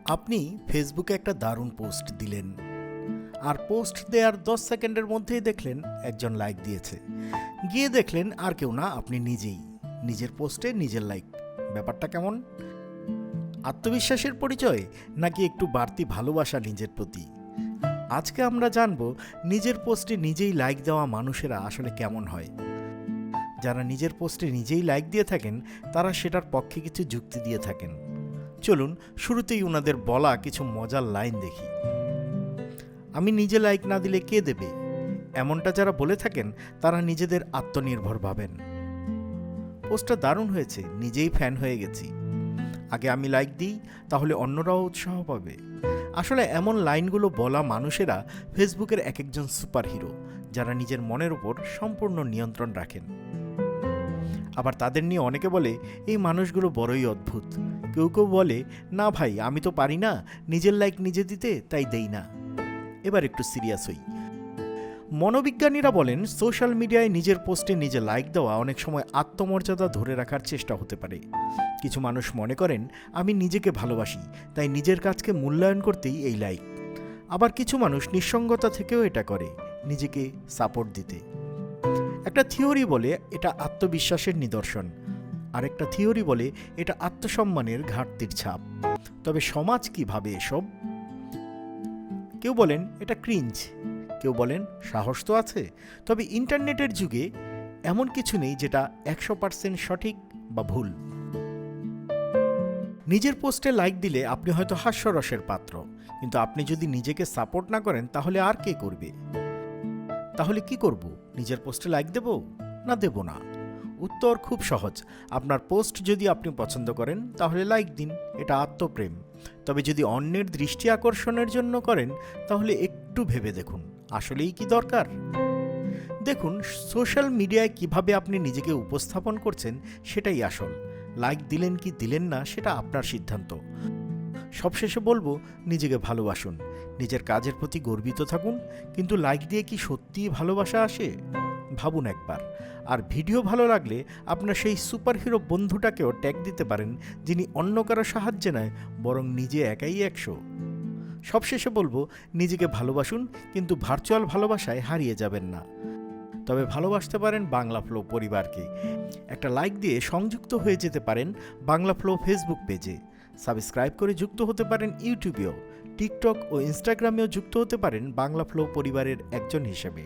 আপনি ফেসবুকে একটা দারুণ পোস্ট দিলেন, আর পোস্ট দেওয়ার 10 সেকেন্ডের মধ্যেই দেখলেন একজন লাইক দিয়েছে। গিয়ে দেখলেন আর কেউ না, আপনি নিজেই। নিজের পোস্টে নিজের লাইক। ব্যাপারটা কেমন? আত্মবিশ্বাসের পরিচয়, নাকি একটু বাড়তি ভালোবাসা নিজের প্রতি? আজকে আমরা জানব নিজের পোস্টে নিজেই লাইক দেওয়া মানুষেরা আসলে কেমন হয়। যারা নিজের পোস্টে নিজেই লাইক দিয়ে থাকেন তারা সেটার পক্ষে কিছু যুক্তি দিয়ে থাকেন। চলুন শুরুতেই ওনাদের বলা কিছু মজার লাইন দেখি। আমি নিজে লাইক না দিলে কে দেবে? এমনটা যারা বলে থাকেন তারা নিজেদের আত্মনির্ভর ভাবেন। পোস্টটা দারুণ হয়েছে, নিজেই ফ্যান হয়ে গেছি। আগে আমি লাইক দিই, তাহলে অন্যরাও উৎসাহ পাবে। আসলে এমন লাইনগুলো বলা মানুষেরা ফেসবুকের এক একজন সুপারহিরো, যারা নিজের মনের উপর সম্পূর্ণ নিয়ন্ত্রণ রাখেন। আবার তাদের নিয়ে অনেকে বলে এই মানুষগুলো বড়ই অদ্ভুত। কেউ কেউ বলে, না ভাই, আমি তো পারি না নিজের লাইক নিজে দিতে, তাই দেই না। এবার একটু সিরিয়াস হই। মনোবিজ্ঞানীরা বলেন সোশ্যাল মিডিয়ায় নিজের পোস্টে নিজে লাইক দেওয়া অনেক সময় আত্মমর্যাদা ধরে রাখার চেষ্টা হতে পারে। কিছু মানুষ মনে করেন আমি নিজেকে ভালোবাসি, তাই নিজের কাজকে মূল্যায়ন করতেই এই লাইক। আবার কিছু মানুষ নিঃসঙ্গতা থেকেও এটা করে, নিজেকে সাপোর্ট দিতে। একটা থিওরি বলে এটা আত্মবিশ্বাসের নিদর্শন, আরেকটা থিওরি বলে এটা আত্মসম্মানের ঘাটতির ছাপ। তবে সমাজ কি ভাবে এসব? কেউ বলেন এটা ক্রিঞ্জ, কেউ বলেন সাহস তো আছে। তবে ইন্টারনেটের যুগে এমন কিছু নেই যেটা 100% সঠিক বা ভুল। নিজের পোস্টে লাইক দিলে আপনি হয়তো হাস্যরসের পাত্র, কিন্তু আপনি যদি নিজেকে সাপোর্ট না করেন তাহলে আর কে করবে? তাহলে কি করব? নিজের পোস্টে লাইক দেব না দেব না? উত্তর খুব সহজ। আপনার পোস্ট যদি আপনি পছন্দ করেন তাহলে লাইক দিন, এটা আত্মপ্রেম। তবে যদি অন্যের দৃষ্টি আকর্ষণের জন্য করেন তাহলে একটু ভেবে দেখুন আসলেই কি দরকার। দেখুন, সোশ্যাল মিডিয়ায় কিভাবে আপনি নিজেকে উপস্থাপন করছেন সেটাই আসল। লাইক দিলেন কি দিলেন না সেটা আপনার সিদ্ধান্ত। সবশেষে বলবো, নিজেকে ভালোবাসুন, নিজের কাজের প্রতি গর্বিত থাকুন। কিন্তু লাইক দিয়ে কি সত্যিই ভালোবাসা আসে? ভাবুন একবার। আর ভিডিও ভালো লাগলে আপনার সেই সুপারহিরো বন্ধুটাকেও ট্যাগ দিতে পারেন, যিনি অন্য কারো সাহায্যে নয় বরং নিজে একাই 100। সবশেষে বলবো, নিজেকে ভালোবাসুন, কিন্তু ভার্চুয়াল ভালোবাসায় হারিয়ে যাবেন না। তবে ভালোবাসতে পারেন বাংলা ফ্লো পরিবারকে। একটা লাইক দিয়ে সংযুক্ত হয়ে যেতে পারেন বাংলা ফ্লো ফেসবুক পেজে। সাবস্ক্রাইব করে যুক্ত হতে পারেন ইউটিউবেও। টিকটক ও ইনস্টাগ্রামেও যুক্ত হতে পারেন বাংলা ফ্লো পরিবারের একজন হিসেবে।